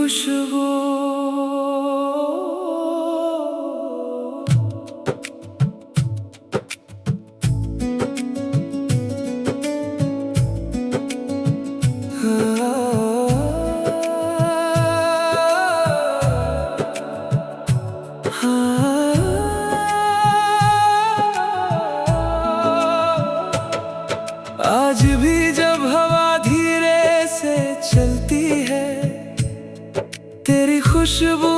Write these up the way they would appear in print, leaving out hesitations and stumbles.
खुशबू। आज भी जब हवा धीरे से चलती है, तेरी खुशबू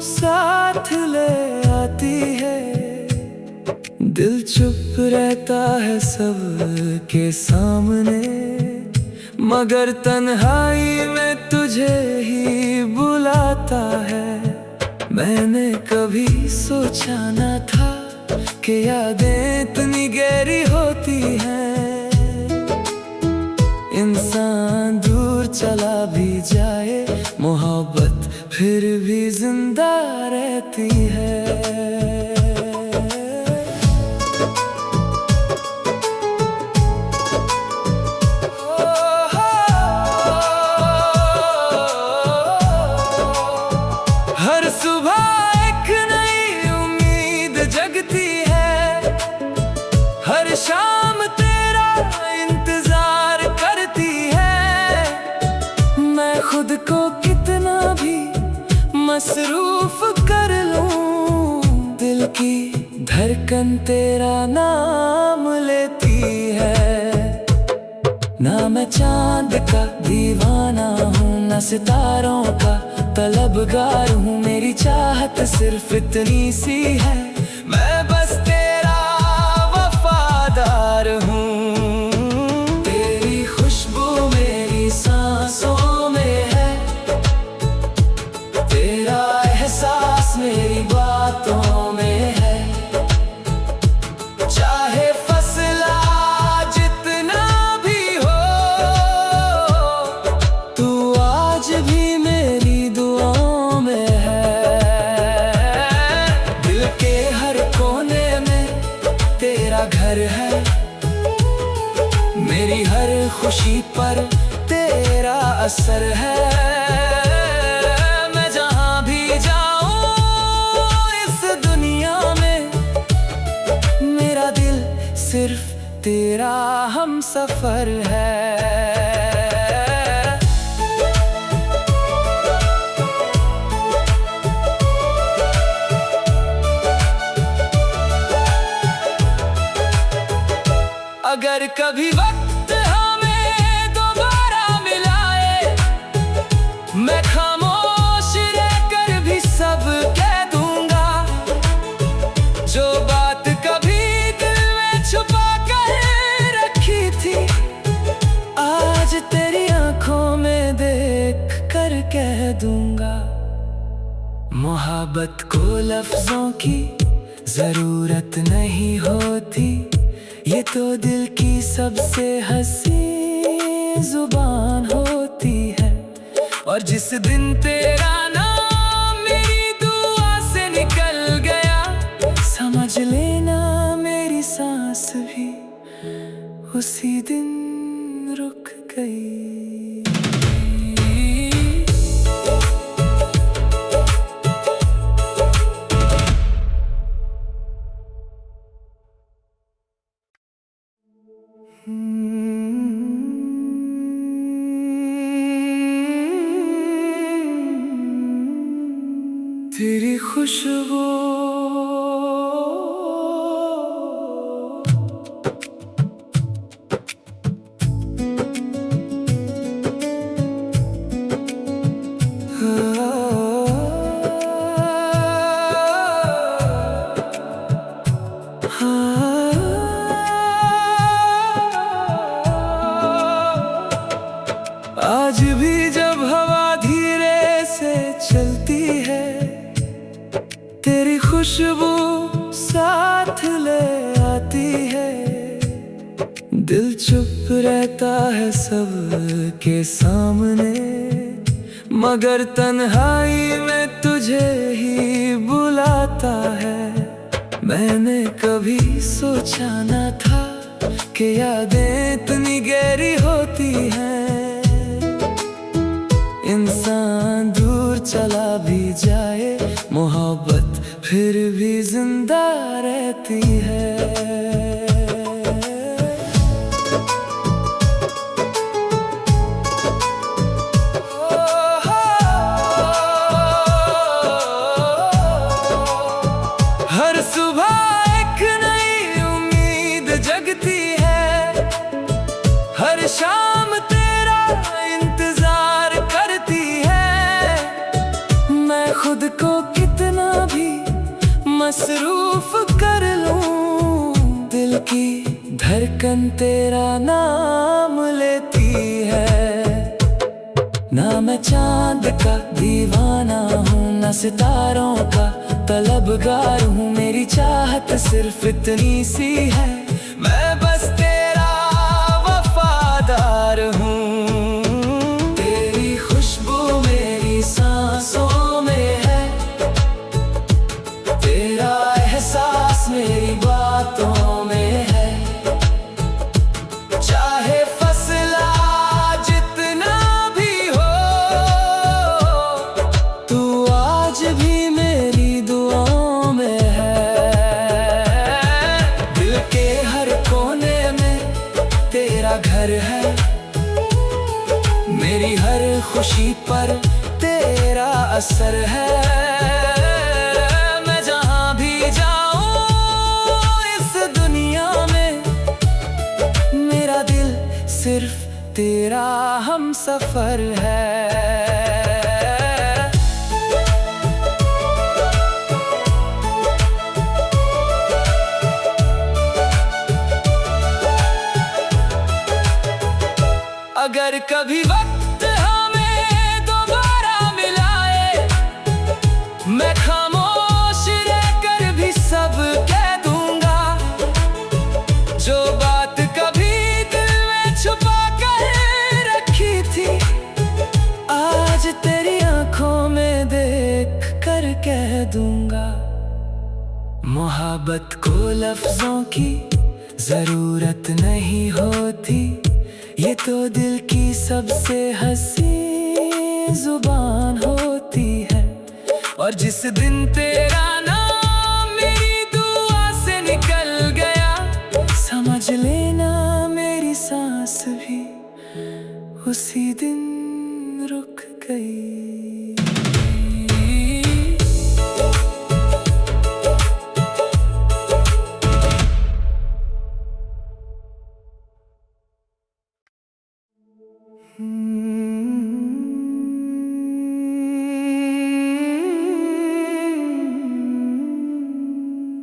साथ ले आती है। दिल चुप रहता है सबके सामने, मगर तन्हाई में तुझे ही बुलाता है। मैंने कभी सोचा न था कि यादें इतनी गहरी होती हैं। इंसान दूर चला भी जाए, मोहब्बत फिर भी जिंदा रहती है। हर सुबह एक नई उम्मीद जगती है, हर शाम तेरा इंतजार करती है। मैं खुद को कितना भी मसरूफ कर लूं, दिल की धड़कन तेरा नाम लेती है। ना मैं चांद का दीवाना हूँ, ना सितारों का तलबगार हूँ। मेरी चाहत सिर्फ इतनी सी है, मैं बस तेरा वफादार हूँ। तेरी खुशबू मेरी सांसों में है, तेरा एहसास मेरी बातों में है। चाहे फसला जितना भी हो, तू आज भी मेरी दुआओं में है। दिल के हर कोने में तेरा घर है, मेरी हर खुशी पर तेरा असर है। मैं जहाँ भी जाऊँ इस दुनिया में, मेरा दिल सिर्फ तेरा हमसफर है। अगर कभी वक्त हमें दोबारा मिलाए, मैं खामोश रहकर भी सब कह दूंगा। जो बात कभी दिल में छुपा कर रखी थी, आज तेरी आंखों में देख कर कह दूंगा। मोहब्बत को लफ्जों की जरूरत नहीं होती, ये तो दिल की सबसे हंसी जुबान होती है। और जिस दिन तेरा नाम मेरी दुआ से निकल गया, समझ लेना मेरी सांस भी उसी दिन रुक गई। तेरी खुशबू। आज भी जब हवा धीरे से चलती है, तेरी खुशबू साथ ले आती है। दिल चुप रहता है सबके सामने, मगर तन्हाई में तुझे ही बुलाता है। मैंने कभी सोचा न था कि यादें इतनी गहरी होती हैं। इंसान दूर चला भी जाए, मोहब्बत फिर भी जिंदा रहती है। हर सुबह एक नई उम्मीद जगती है, हर शाम तेरा इंतजार करती है। मैं खुद को कितना भी मसरूफ कर लूं, दिल की धड़कन तेरा नाम लेती है। ना मैं चांद का दीवाना हूँ, ना सितारों का तलबगार हूँ, मेरी चाहत सिर्फ इतनी सी है, मैं बस तेरा वफादार हूँ। तेरी खुशबू मेरी सांसों में है, तेरा एहसास मेरी बातों में है। चाहे फसला जितना भी हो, तू आज भी मेरी दुआओं में है। दिल के हर कोने में तेरा घर है, मेरी हर खुशी पर तेरा असर है। मैं जहाँ भी जाऊँ इस दुनिया में, मेरा दिल सिर्फ तेरा हमसफर है। अगर कभी वक्त हमें दोबारा मिलाए, मैं खामोश रहकर भी सब कह दूंगा। जो बात कभी दिल में छुपा कर रखी थी, आज तेरी आंखों में देख कर कह दूंगा। मोहब्बत को लफ्जों की जरूरत नहीं होती, ये तो दिल की सबसे हंसी जुबान होती है। और जिस दिन तेरा नाम मेरी दुआ से निकल गया, समझ लेना मेरी सांस भी उसी दिन रुक गई।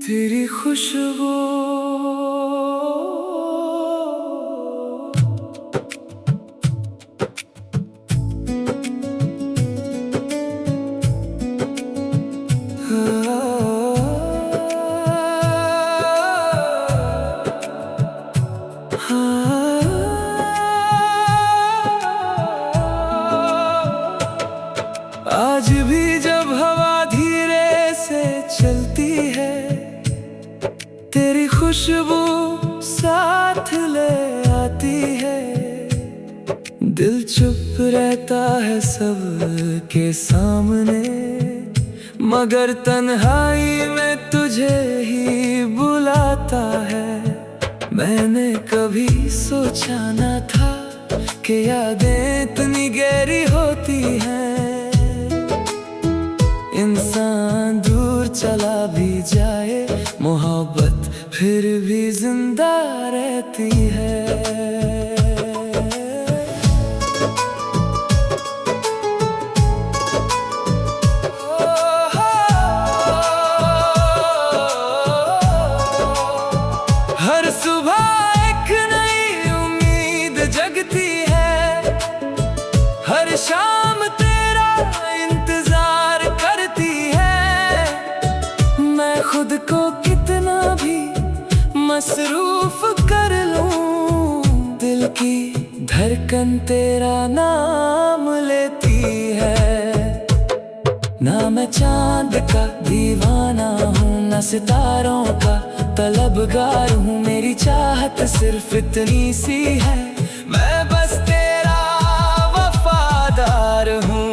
तेरी खुशबू आज भी जब हवा धीरे से चलती है, तेरी खुशबू साथ ले आती है। दिल चुप रहता है सबके सामने, मगर तन्हाई में तुझे ही बुलाता है। मैंने कभी सोचा न था कि यादें इतनी गहरी होती हैं। इंसान दूर चला भी जाए, मोहब्बत फिर भी जिंदा रहती है। हर सुबह एक नई उम्मीद जगती है, हर शाम तेरा इंतजार करती है। मैं खुद को कितना भी मसरूफ कर लूं, दिल की धड़कन तेरा नाम लेती है। ना मैं चांद का दीवाना हूँ, ना सितारों का तलबगार हूँ, मेरी चाहत सिर्फ इतनी सी है, मैं बस तेरा वफादार हूँ।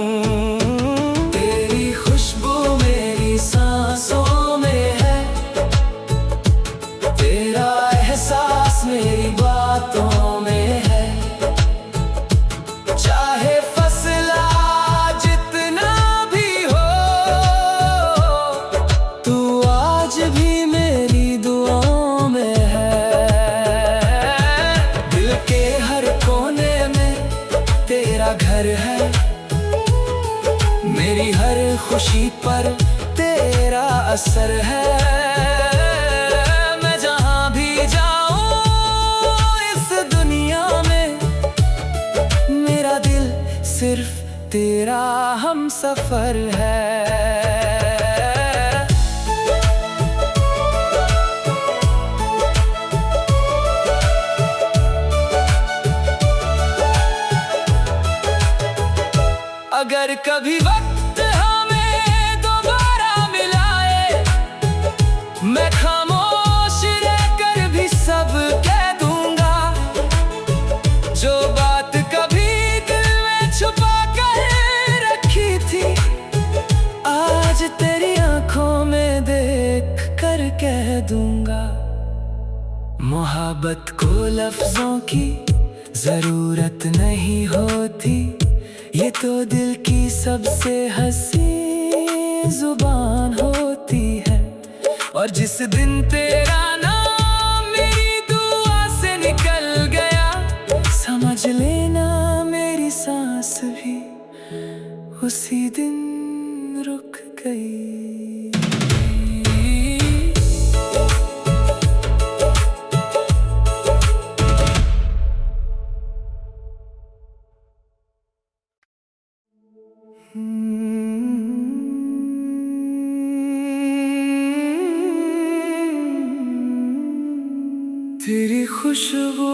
खुशी पर तेरा असर है। मैं जहाँ भी जाऊँ इस दुनिया में, मेरा दिल सिर्फ तेरा हमसफर है। अगर कभी वक्त हमें दोबारा मिलाए, मैं खामोश रहकर भी सब कह दूंगा। जो बात कभी दिल में छुपा कर रखी थी, आज तेरी आंखों में देख कर कह दूंगा। मोहब्बत को लफ्जों की जरूरत नहीं होती, ये तो दिल की सबसे हसीन जुबान होती है। और जिस दिन तेरा नाम मेरी दुआ से निकल गया, समझ लेना मेरी सांस भी उसी दिन रुक गई। तेरी खुशबू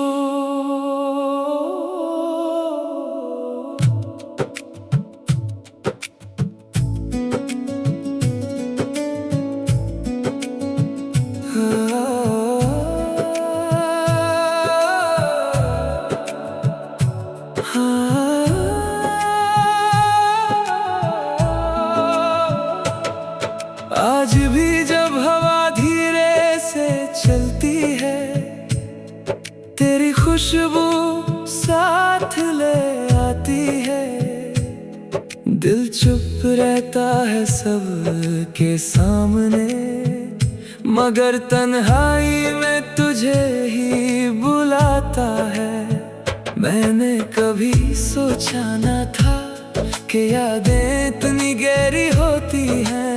आज भी जब हवा धीरे से चलती है, तेरी खुशबू साथ ले आती है। दिल चुप रहता है सबके सामने, मगर तन्हाई में तुझे ही बुलाता है। मैंने कभी सोचा न था कि यादें इतनी गहरी होती हैं।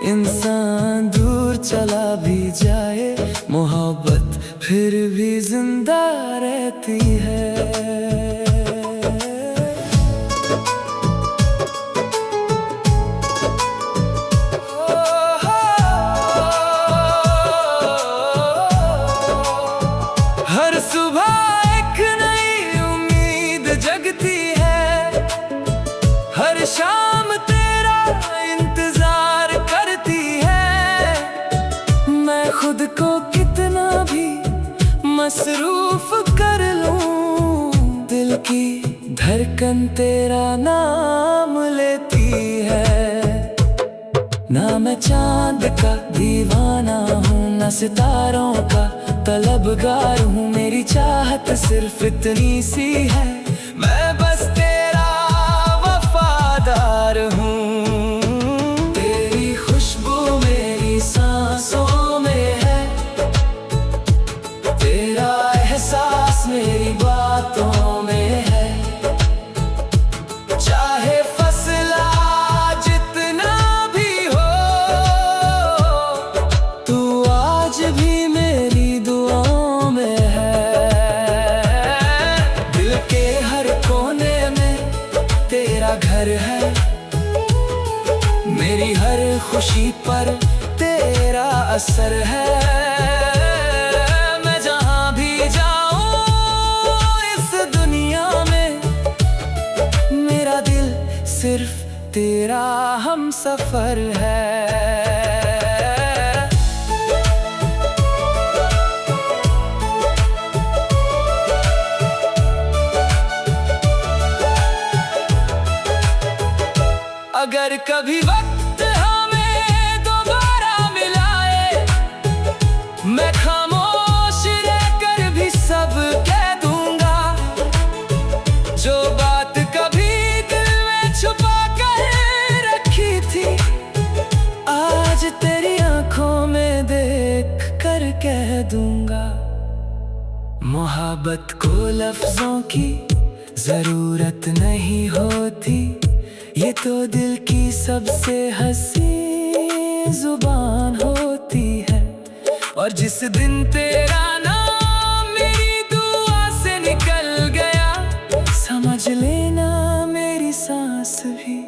इंसान दूर चला भी जाए, मोहब्बत फिर भी जिंदा रहती है। हर सुबह एक नई उम्मीद जगती है, हर शाम तेरा इंतजार करती है। मैं खुद को कितना भी मसरूफ कर लूं, दिल की धड़कन तेरा नाम लेती है। ना मैं चांद का दीवाना हूँ, ना सितारों का तलबगार हूँ। मेरी चाहत सिर्फ इतनी सी है, मैं बस तेरा वफादार हूँ। तेरी खुशबू मेरी सांसों में है, तेरा एहसास मेरी बातों में है। चाहे फसला जितना भी हो, तू आज भी मेरी दुआओं में है। दिल के हर कोने में तेरा घर है, मेरी हर खुशी पर तेरा असर है। मैं जहाँ भी जाऊँ इस दुनिया में, मेरा दिल सिर्फ तेरा हमसफर है। अगर कभी वक्त हमें दोबारा मिलाए, मैं खामोश रहकर भी सब कह दूंगा। जो बात कभी दिल में छुपा कर रखी थी, आज तेरी आंखों में देख कर कह दूंगा। मोहब्बत को लफ्जों की जरूरत नहीं होती, ये तो दिल की सबसे हंसी जुबान होती है। और जिस दिन तेरा नाम मेरी दुआ से निकल गया, समझ लेना मेरी सांस भी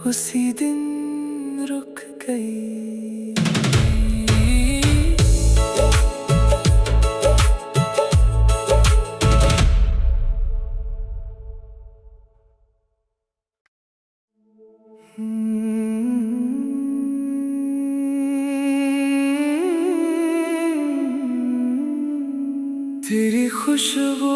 उसी दिन रुक गई। तेरी खुशबू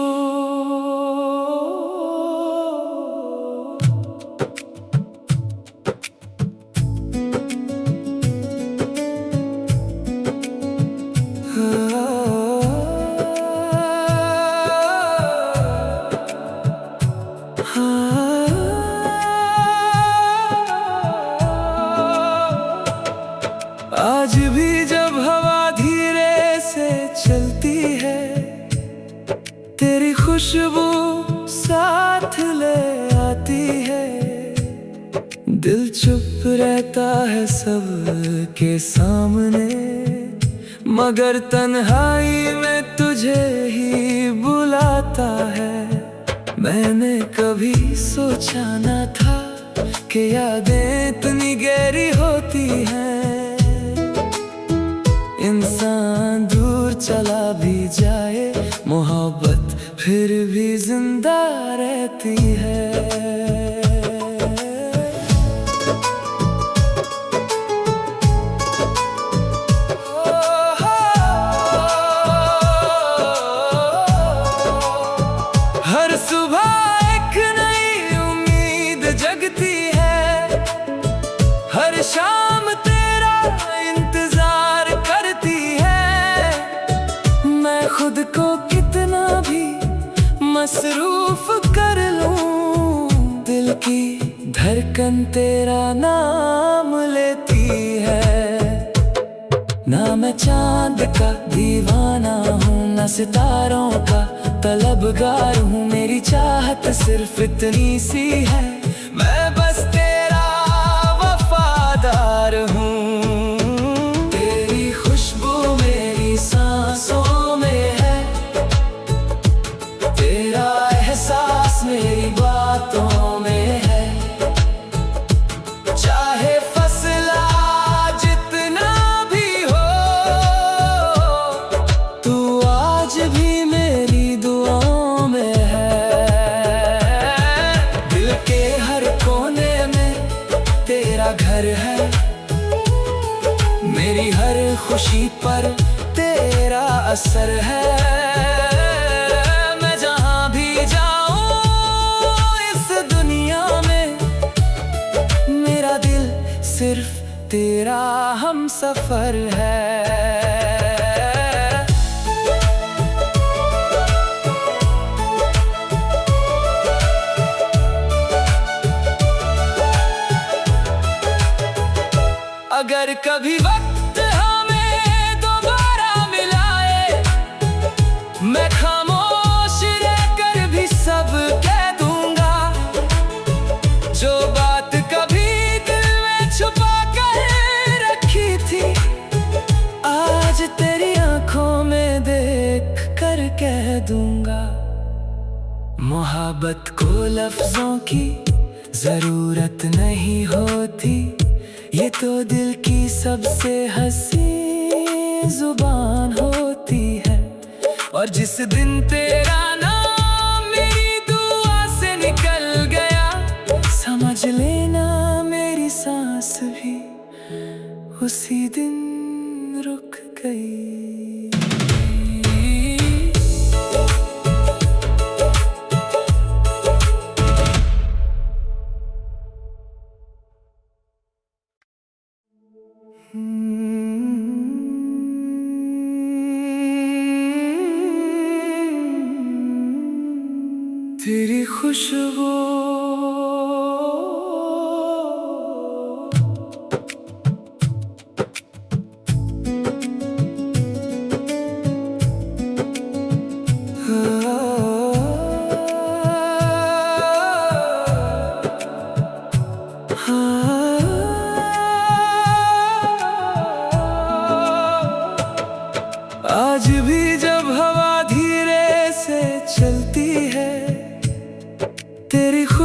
आज भी जब हवा धीरे से चलती है, तेरी खुशबू साथ ले आती है। दिल चुप रहता है सबके सामने, मगर तन्हाई में तुझे ही बुलाता है। मैंने कभी सोचा न था कि यादें इतनी गहरी होती हैं। इंसान दूर चला भी जाए, मोहब्बत फिर भी जिंदा रहती है। हर सुबह एक नई उम्मीद जगती है, हर शाम तेरा इंतजार करती है। मैं खुद को कितना भी मसरूफ कर लूं, दिल की धड़कन तेरा नाम लेती है। ना मैं चांद का दीवाना हूँ, ना सितारों का तलबगार हूँ। मेरी चाहत सिर्फ इतनी सी है, मैं बस तेरा वफादार हूँ। तेरी खुशबू मेरी सांसों में है, तेरा एहसास मेरी बातों में है। चाहे फसला जितना भी हो, तू आज भी मेरी दुआओं में है। दिल के हर कोने में तेरा घर है, मेरी हर खुशी पर तेरा असर है। मैं जहाँ भी जाऊँ इस दुनिया में, मेरा दिल सिर्फ तेरा हमसफर है। अगर कभी वक्त हमें दोबारा मिलाए, मैं खामोश रहकर भी सब कह दूंगा। जो बात कभी दिल में छुपा कर रखी थी, आज तेरी आंखों में देख कर कह दूंगा। मोहब्बत को लफ्जों की जरूरत नहीं होती, ये तो दिल की सबसे हंसी जुबान होती है। और जिस दिन तेरा नाम मेरी दुआ से निकल गया, समझ लेना मेरी सांस भी उसी दिन रुक गई। तेरी खुशबू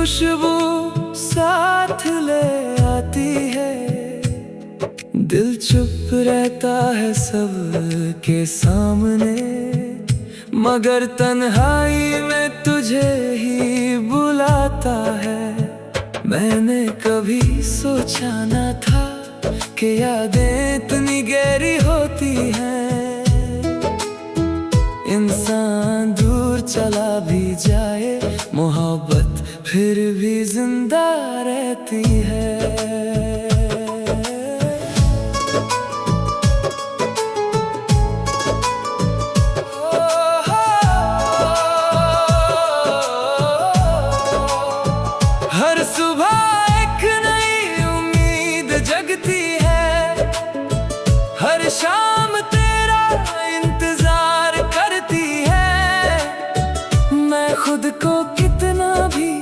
खुशबू साथ ले आती है, दिल चुप रहता है सबके सामने, मगर तन्हाई में तुझे ही बुलाता है। मैंने कभी सोचा न था कि यादें इतनी गहरी होती हैं। इंसान दूर चला भी जाए, मोहब्बत फिर भी जिंदा रहती है। हर सुबह एक नई उम्मीद जगती है, हर शाम तेरा इंतजार करती है। मैं खुद को कितना भी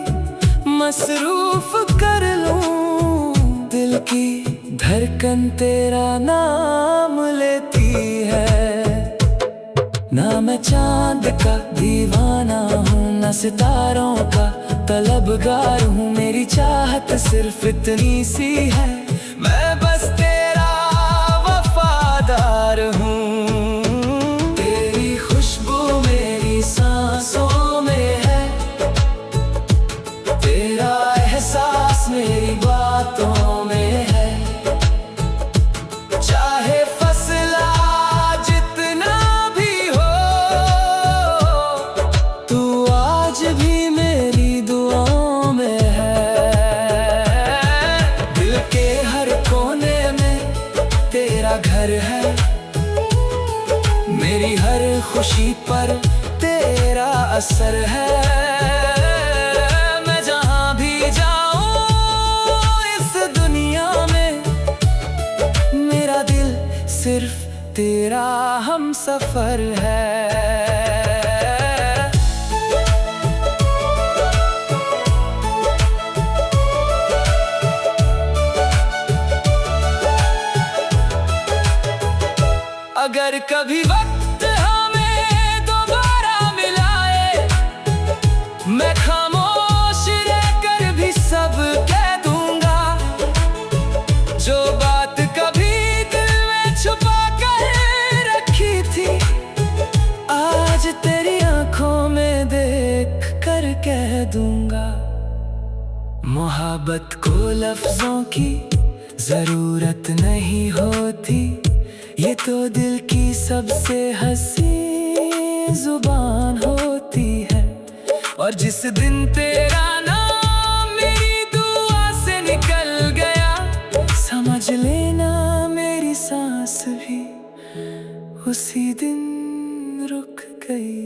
मसरूफ कर लूं, दिल की धड़कन तेरा नाम लेती है। ना मैं चांद का दीवाना हूँ, ना सितारों का तलबगार हूँ। मेरी चाहत सिर्फ इतनी सी है, मैं बस तेरा वफादार हूँ। तेरी खुशबू मेरी सांसों में है, तेरा एहसास मेरी बातों में है। चाहे फसला जितना भी हो, तू आज भी मेरी दुआओं में है। दिल के हर कोने में तेरा घर है, मेरी हर खुशी पर तेरा असर है। मैं जहाँ भी जाऊँ इस दुनिया में, मेरा दिल सिर्फ तेरा हमसफर है। अगर कभी वक्त हमें दोबारा मिलाए, मैं खामोश रहकर भी सब कह दूंगा। जो बात कभी दिल में छुपा कर रखी थी, आज तेरी आंखों में देख कर कह दूंगा। मोहब्बत को लफ्जों की जरूरत नहीं होती, ये तो दिल की सबसे हंसी जुबान होती है। और जिस दिन तेरा नाम मेरी दुआ से निकल गया, समझ लेना मेरी सांस भी उसी दिन रुक गई।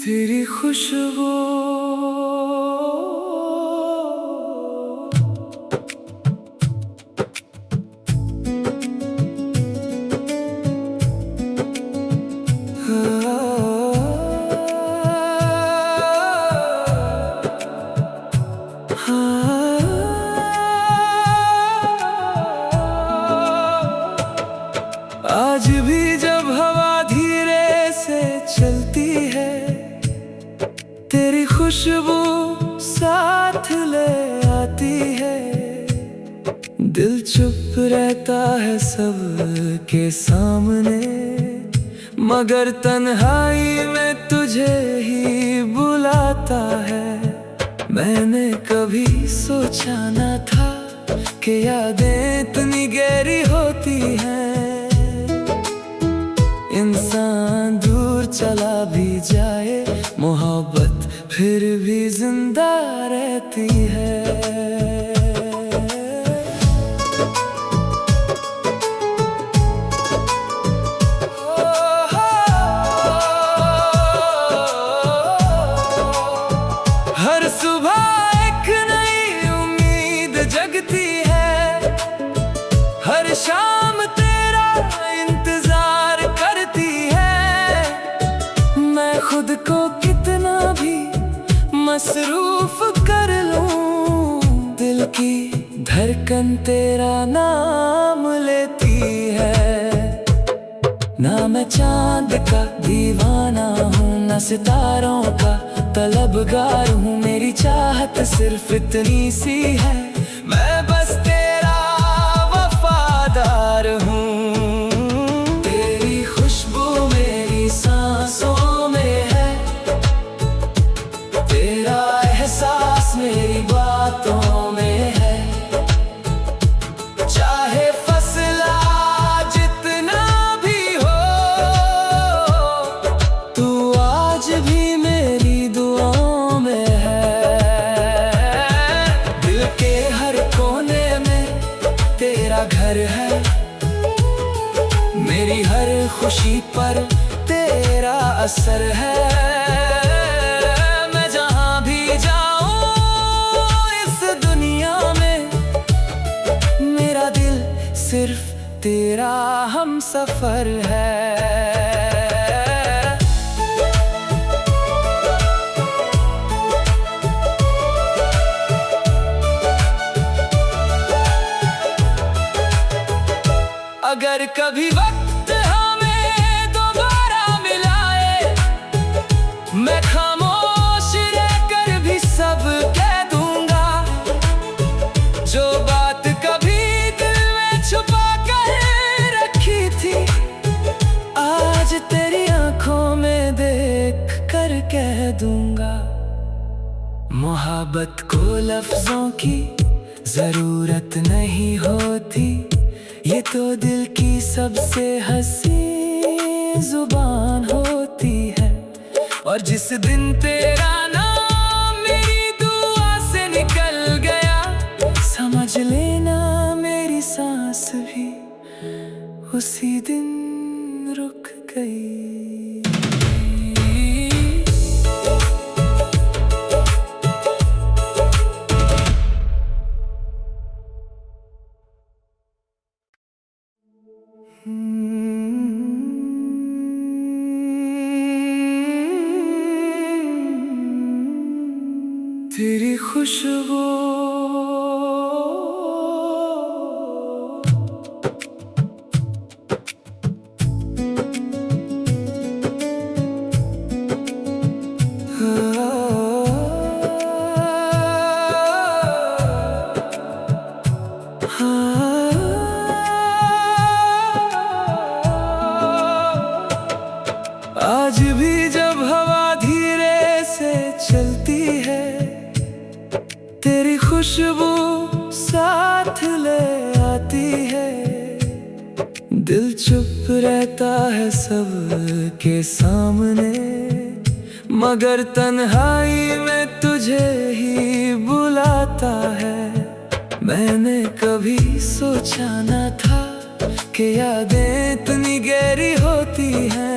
तेरी खुशबू आज भी जब हवा धीरे से चलती है, तेरी खुशबू साथ ले आती है। दिल चुप रहता है सबके सामने, मगर तन्हाई में तुझे ही बुलाता है। मैंने कभी सोचा न था कि यादें इतनी गहरी होती हैं। इंसान दूर चला भी जाए, मोहब्बत फिर भी जिंदा रहती है। हर सुबह एक नई उम्मीद जगती है, हर शाम तेरा इंतजार करती है। मैं धड़कन तेरा नाम लेती है। ना मैं चांद का दीवाना हूँ, ना सितारों का तलबगार हूँ। मेरी चाहत सिर्फ इतनी सी है, मैं बस तेरा वफादार हूँ। तेरी खुशबू मेरी सांसों में है, तेरा एहसास मेरी बातों में है। चाहे फसला जितना भी हो, तू आज भी मेरी दुआओं में है। दिल के हर कोने में तेरा घर है, मेरी हर खुशी पर तेरा असर है। मैं जहां भी जाऊं इस दुनिया में, मेरा दिल सिर्फ तेरा हमसफर है। अगर कभी वक्त हमें दोबारा मिलाए, मैं खामोश रहकर भी सब कह दूंगा। जो बात कभी दिल में छुपा कर रखी थी, आज तेरी आंखों में देख कर कह दूंगा। मोहब्बत को लफ्जों की जरूरत नहीं होती, ये तो दिल की सबसे हंसी जुबान होती है। और जिस दिन तेरा नाम मेरी दुआ से निकल गया, समझ लेना मेरी सांस भी उसी दिन रुक गई। तेरी खुशबू आज भी जब हवा धीरे से चलती है, तेरी खुशबू साथ ले आती है। दिल चुप रहता है सबके सामने, मगर तन्हाई में तुझे ही बुलाता है। मैंने कभी सोचा न था कि यादें इतनी गहरी होती हैं।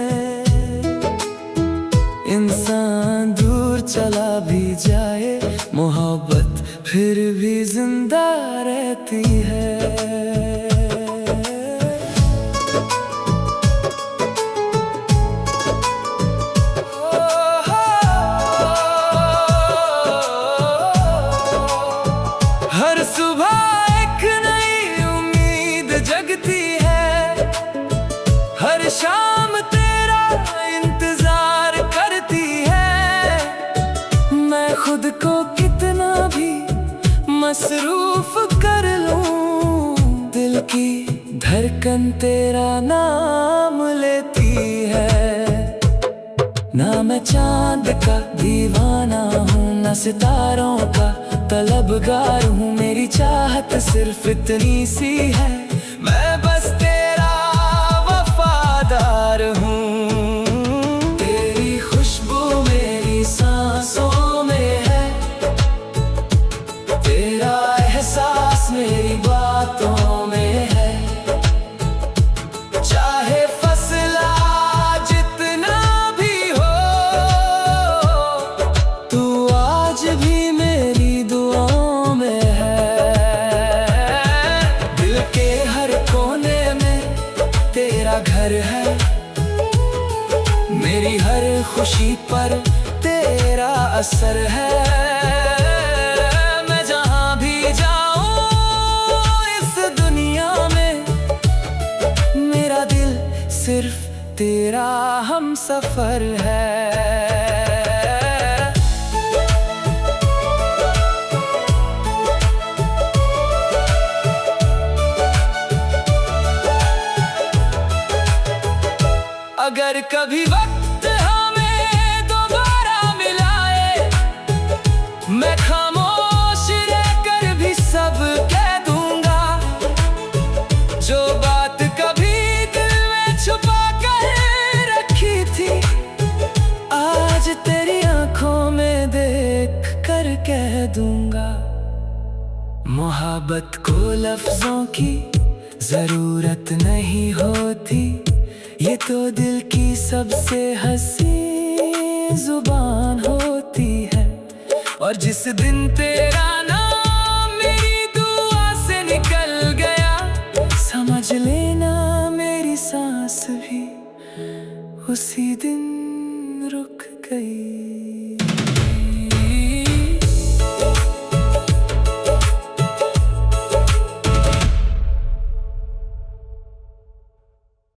इंसान दूर चला भी जाए, मोहब्बत फिर भी जिंदा रहती है। हर सुबह एक नई उम्मीद जगती है, हर शाम तेरा इंतजार करती है। मैं खुद को कितना भी मसरूफ कर लूं, दिल की धड़कन तेरा नाम लेती है। ना मैं चांद का दीवाना हूँ, ना सितारों का तलबगार हूँ। मेरी चाहत सिर्फ इतनी सी है, मैं बस तेरा वफादार हूँ। तेरी खुशबू मेरी सांसों में है, तेरा एहसास मेरी बातों में है। चाहे फसला जितना भी हो, तू आज भी मेरी दुआओं में है। दिल के हर कोने में तेरा घर है, मेरी हर खुशी पर तेरा असर है। मैं जहां भी जाऊं तेरा हम सफर है। अगर कभी वक्त हमें दोबारा मिलाए, मैं खामोश रहकर भी सब कह दूंगा। जो बात कभी दिल में छुपा कर रखी थी, आज तेरी आंखों में देख कर कह दूंगा। मोहब्बत को लफ्जों की जरूरत नहीं होती, ये तो दिल की सबसे हसीन जुबान होती है। और जिस दिन तेरा नाम मेरी दुआ से निकल गया, समझ लेना मेरी सांस भी उसी दिन रुक गई।